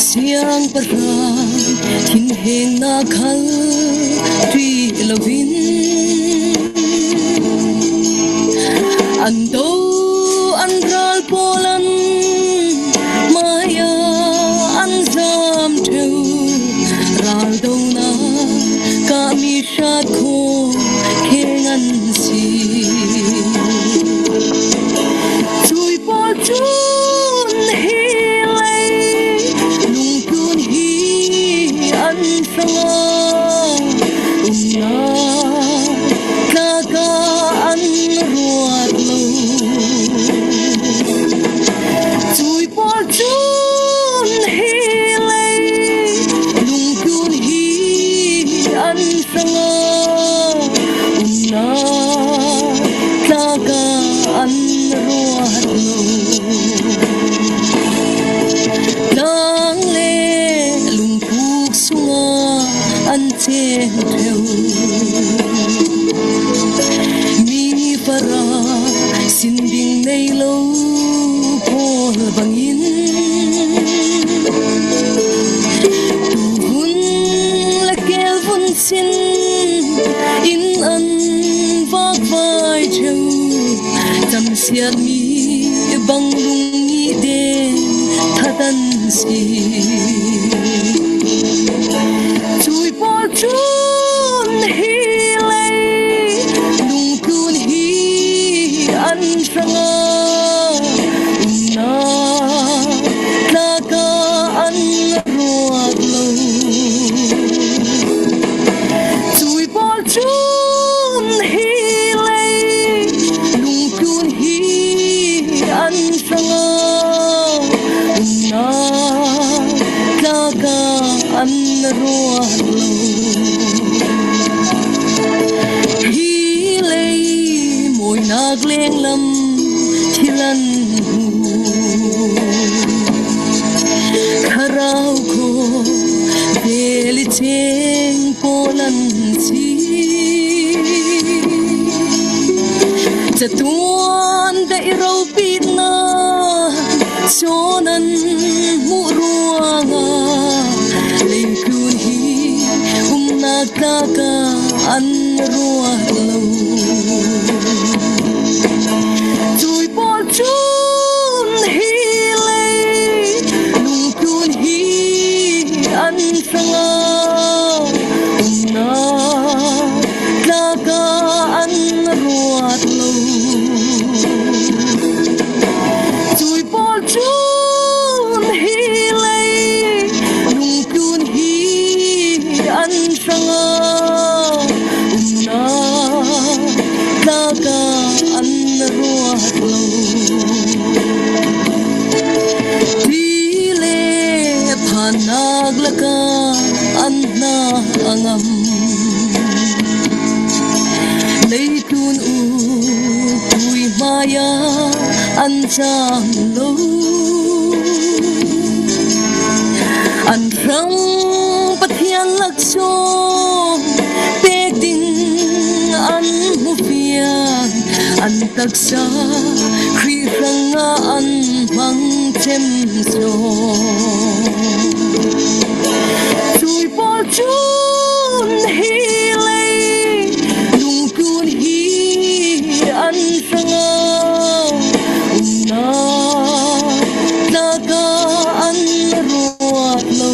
Siang perang hin heng na khal tui lovin ando andral polan maya anzam theu ral dona kami shat kho khengan si chui pa chun hi chen theo mi para xin ding nei lo por bangin tu hun la kel vun sin in an vak vai theo tam siat mi bang lung ni de thadan si chun hi lei lung kun hi an sanga na na ka an ruat lo chui bol chun hi lei lung kun hi an sanga na na ka an ruat lo nag leng lam thilan hu kharau ko beli cheng polan si chatuan dai ro pit na sonan mu ruanga leng kun hi na ka ka an ruat lo chun hi lei lung kun hi an sanga na na ka an ruat lo chui bol chun hi lei lung kun hi an sanga na na ka an ruat lo naglaka anna angam leitun u tui maya anjam lo an rang pathian lakso pek ding an mufian an taksa khri ranga an mang chem so chun hi lei lung kun hi an sanga na na ka an ruat lo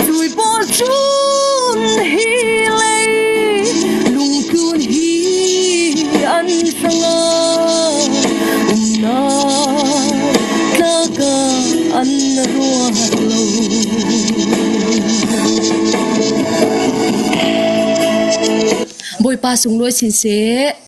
chui bol chun hi lei lung kun hi an sanga na na ka an ruat lo bôi pa sung lôi xin xế